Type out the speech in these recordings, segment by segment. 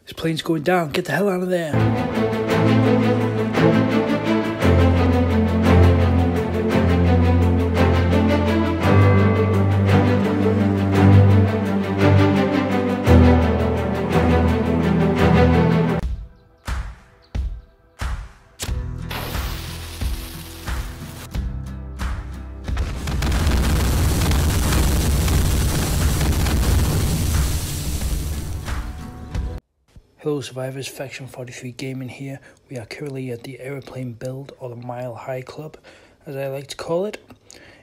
This plane's going down. Get the hell out of there. Hello survivors, Faction 43 Gaming here. We are currently at the Aeroplane build, or the Mile High Club, as I like to call it.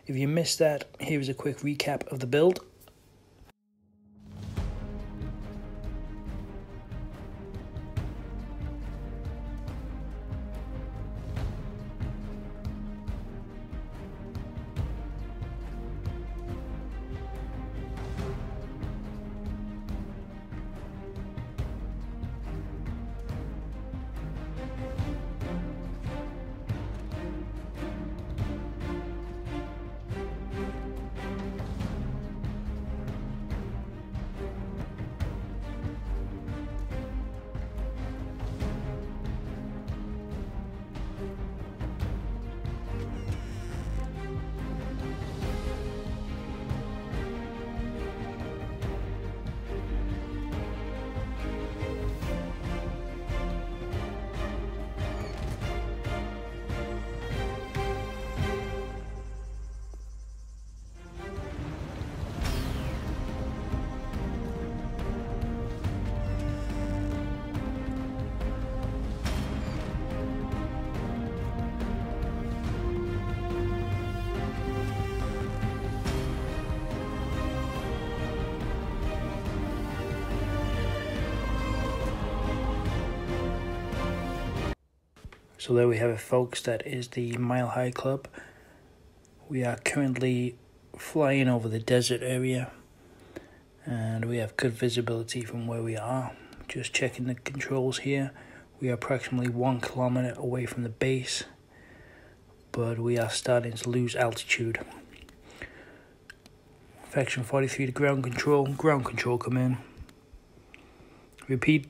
If you missed that, here is a quick recap of the build. So there we have it, folks. That is the Mile High Club. We are currently flying over the desert area, and we have good visibility from where we are. Just checking the controls here. We are approximately 1 kilometer away from the base, but we are starting to lose altitude. Faction 43 to ground control. Ground control, come in. Repeat,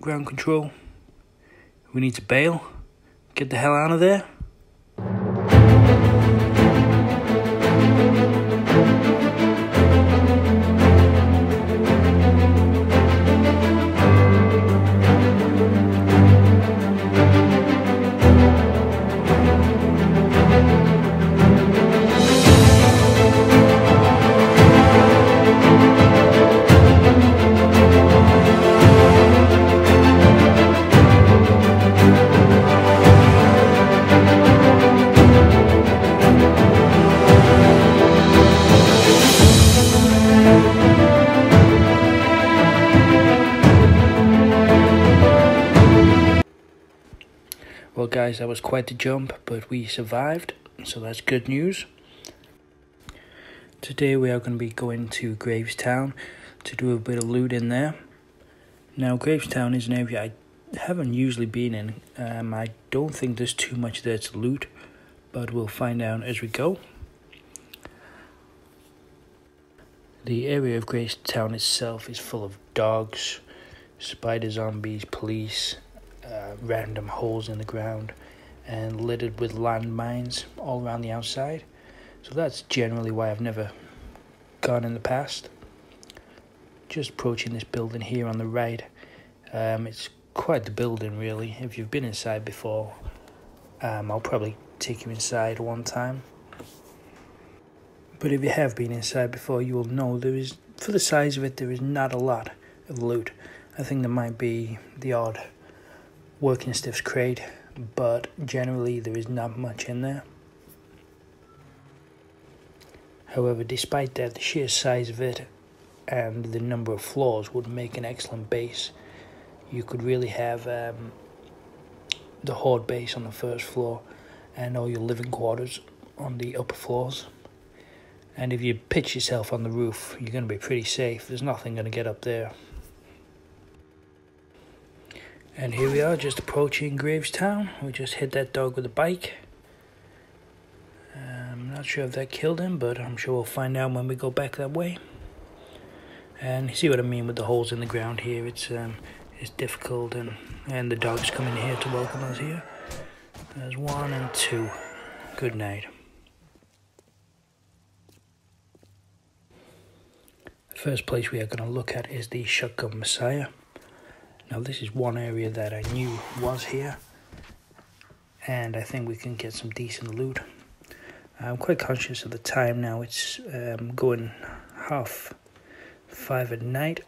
ground control. We need to bail. Get the hell out of there. Well guys, that was quite the jump, but we survived, so that's good news. Today we are going to be going to Gravestown to do a bit of loot in there. Now Gravestown is an area I haven't usually been in. I don't think there's too much there to loot, but we'll find out as we go. The area of Gravestown itself is full of dogs, spider zombies, police, random holes in the ground, and littered with landmines all around the outside. So that's generally why I've never gone in the past. Just approaching this building here on the right. It's quite the building really. If you've been inside before, I'll probably take you inside one time. But if you have been inside before, you will know there is, for the size of it, there is not a lot of loot. I think there might be the odd working stiffs crate, but generally there is not much in there. However, despite that, the sheer size of it and the number of floors would make an excellent base. You could really have the horde base on the first floor and all your living quarters on the upper floors. And if you pitch yourself on the roof, you're going to be pretty safe. There's nothing going to get up there. And here we are, just approaching Gravestown. We just hit that dog with a bike. I'm not sure if that killed him, but I'm sure we'll find out when we go back that way. And you see what I mean with the holes in the ground here. It's is difficult, and the dogs come in here to welcome us here. There's 1 and 2. Good night. The first place we are going to look at is the Shotgun Messiah. Now this is one area that I knew was here, and I think we can get some decent loot. I'm quite conscious of the time now. It's going 5:30 at night.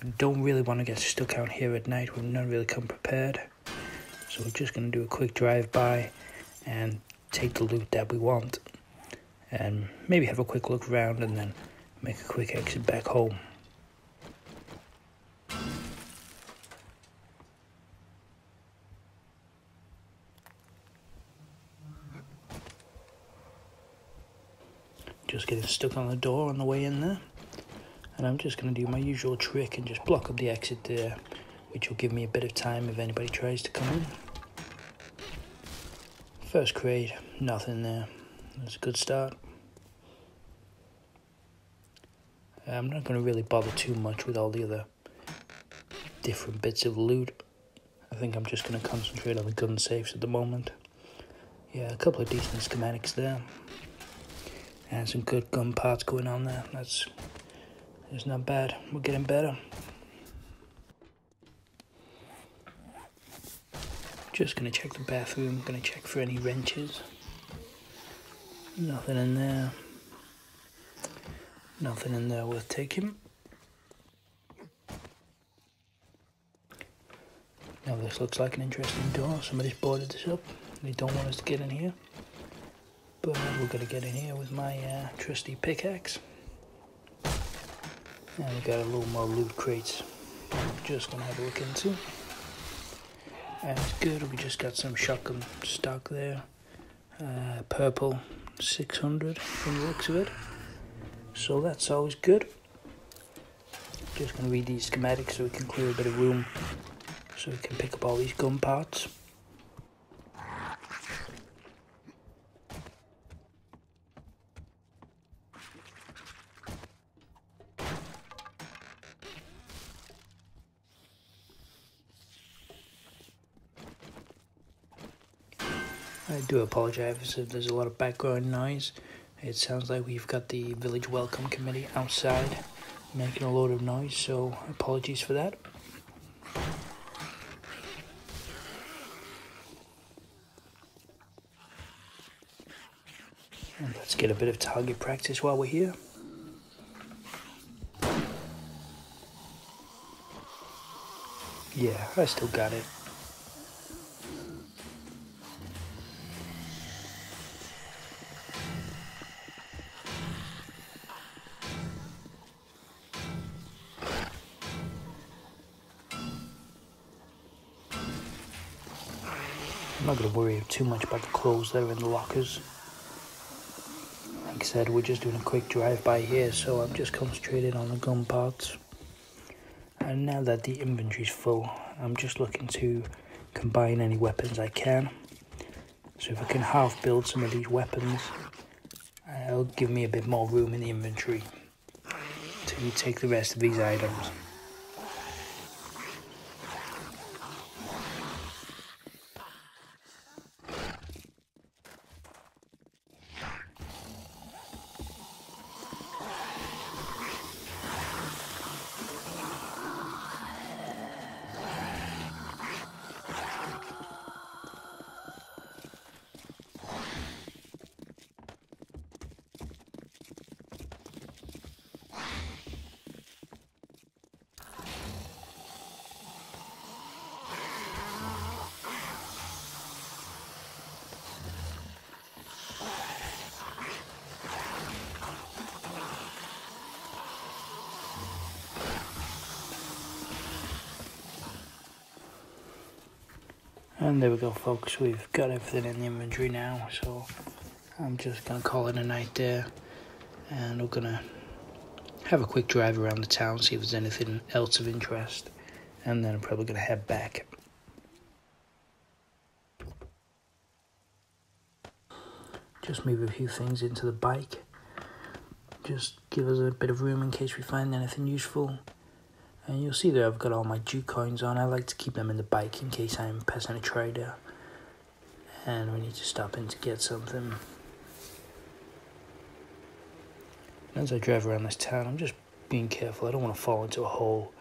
I don't really want to get stuck out here at night. We've not really come prepared, so we're just going to do a quick drive-by and take the loot that we want, and maybe have a quick look around and then make a quick exit back home. Just getting stuck on the door on the way in there, and I'm just going to do my usual trick and just block up the exit there, which will give me a bit of time if anybody tries to come in. First crate, nothing there. That's a good start. I'm not going to really bother too much with all the other different bits of loot. I think I'm just going to concentrate on the gun safes at the moment. Yeah, a couple of decent schematics there. And some good gun parts going on there. That's not bad. We're getting better. Just going to check the bathroom. Going to check for any wrenches. Nothing in there. Nothing in there worth taking. Now this looks like an interesting door. Somebody's boarded this up. They don't want us to get in here. But we're going to get in here with my trusty pickaxe. And we've got a little more loot crates I'm just going to have a look into. That's good. We just got some shotgun stock there. Purple 600 from the looks of it. So that's always good. Just going to read these schematics so we can clear a bit of room so we can pick up all these gun parts. I do apologise if there's a lot of background noise. It sounds like we've got the village welcome committee outside making a load of noise, so apologies for that. And let's get a bit of target practice while we're here. Yeah, I still got it. I'm not going to worry too much about the clothes that are in the lockers. Like I said, we're just doing a quick drive-by here, so I'm just concentrating on the gun parts. And now that the inventory's full, I'm just looking to combine any weapons I can. So if I can half build some of these weapons, it'll give me a bit more room in the inventory to take the rest of these items. And there we go, folks, we've got everything in the inventory now, so I'm just going to call it a night there, and we're going to have a quick drive around the town, see if there's anything else of interest, and then I'm probably going to head back. Just move a few things into the bike, just give us a bit of room in case we find anything useful. And you'll see that I've got all my Jew coins on. I like to keep them in the bike in case I'm passing a trader and we need to stop in to get something. As I drive around this town, I'm just being careful. I don't want to fall into a hole.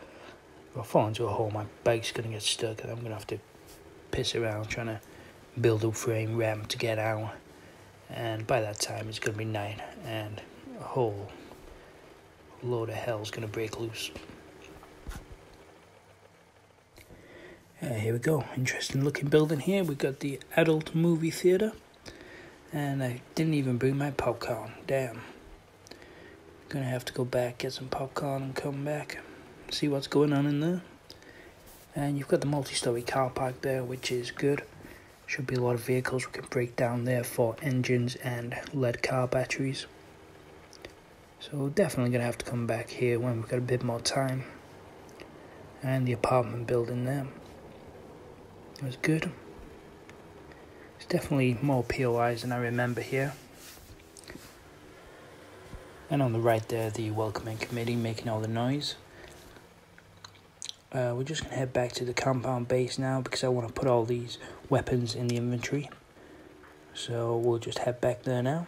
If I fall into a hole, my bike's going to get stuck and I'm going to have to piss around trying to build a frame ramp to get out. And by that time, it's going to be night and a whole load of hell is going to break loose. Here we go, interesting looking building here. We've got the adult movie theatre, and I didn't even bring my popcorn, damn. Gonna have to go back, get some popcorn and come back, see what's going on in there. And you've got the multi-story car park there, which is good. Should be a lot of vehicles we can break down there for engines and lead car batteries. So definitely gonna have to come back here when we've got a bit more time. And the apartment building there. It was good. It's definitely more POIs than I remember here. And on the right there, the welcoming committee making all the noise. We're just going to head back to the compound base now because I want to put all these weapons in the inventory. So we'll just head back there now.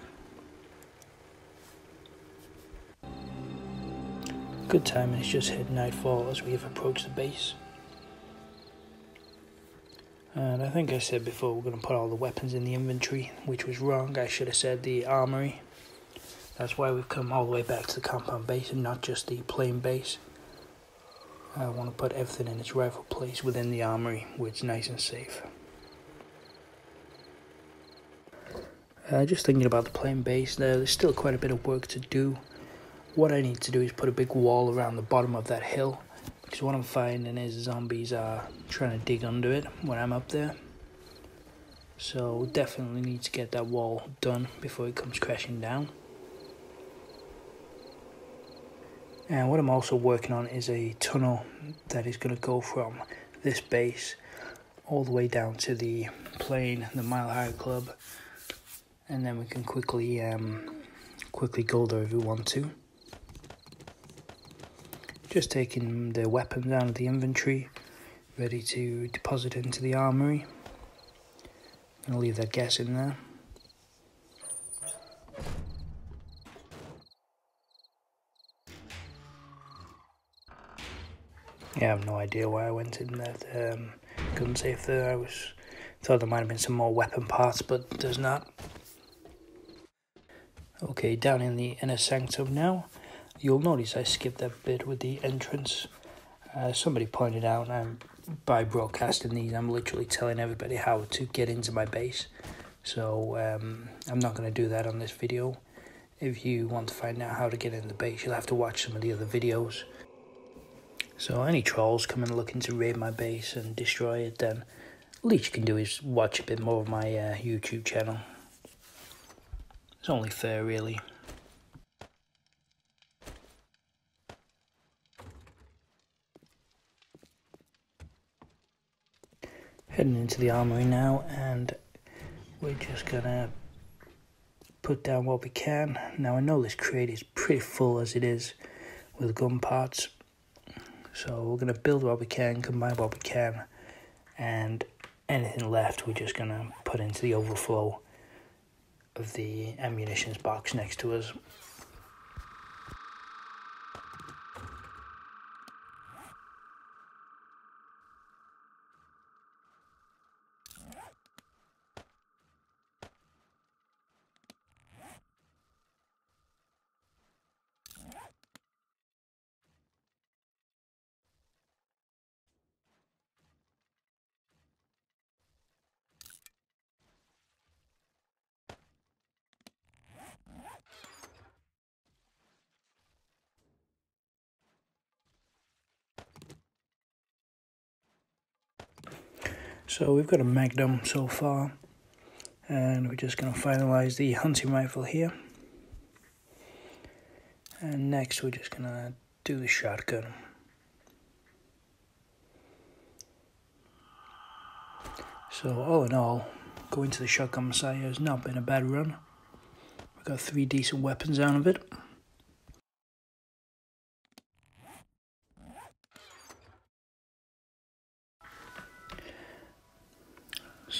Good time, it's just hit nightfall as we have approached the base. And I think I said before we're going to put all the weapons in the inventory, which was wrong. I should have said the armory. That's why we've come all the way back to the compound base and not just the plain base. I want to put everything in its rightful place within the armory where it's nice and safe. Just thinking about the plain base there's still quite a bit of work to do. What I need to do is put a big wall around the bottom of that hill. Because what I'm finding is zombies are trying to dig under it when I'm up there. So definitely need to get that wall done before it comes crashing down. And what I'm also working on is a tunnel that is going to go from this base all the way down to the plane, the Mile High Club. And then we can quickly go there if we want to. Just taking the weapons out of the inventory, ready to deposit into the armory. I'm gonna leave that gas in there. Yeah, I have no idea why I went in that gun safe there. Thought there might have been some more weapon parts, but there's not. Okay, down in the inner sanctum now. You'll notice I skipped that bit with the entrance. Somebody pointed out, by broadcasting these, I'm literally telling everybody how to get into my base. So I'm not going to do that on this video. If you want to find out how to get in the base, you'll have to watch some of the other videos. So any trolls coming looking to raid my base and destroy it, then the least you can do is watch a bit more of my YouTube channel. It's only fair, really. Heading into the armory now, and we're just gonna put down what we can. Now I know this crate is pretty full as it is with gun parts, so we're gonna build what we can, combine what we can, and anything left we're just gonna put into the overflow of the ammunitions box next to us. So we've got a Magnum so far, and we're just going to finalize the hunting rifle here. And next we're just going to do the shotgun. So all in all, going to the shotgun Messiah has not been a bad run. We've got 3 decent weapons out of it.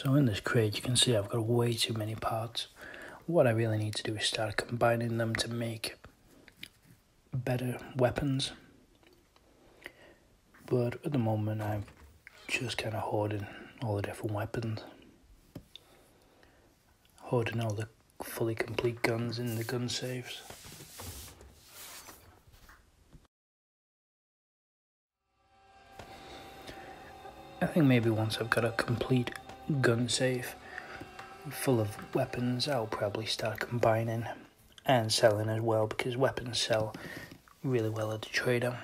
So in this crate you can see I've got way too many parts. What I really need to do is start combining them to make better weapons. But at the moment I'm just kind of hoarding all the different weapons. Hoarding all the fully complete guns in the gun safes. I think maybe once I've got a complete gun safe full of weapons, I'll probably start combining and selling as well, because weapons sell really well at the trader.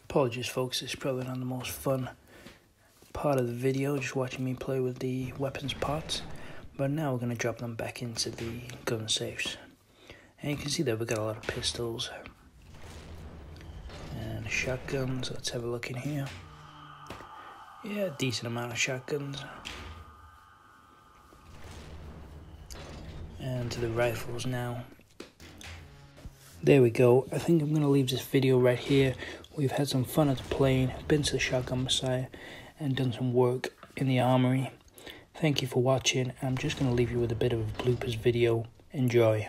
Apologies folks, this is probably not the most fun part of the video, just watching me play with the weapons parts. But now we're going to drop them back into the gun safes. And you can see that we've got a lot of pistols and shotguns. Let's have a look in here. Yeah, a decent amount of shotguns. And to the rifles now. There we go. I think I'm going to leave this video right here. We've had some fun at the plane, been to the Shotgun Messiah, and done some work in the armory. Thank you for watching. I'm just going to leave you with a bit of a bloopers video. Enjoy.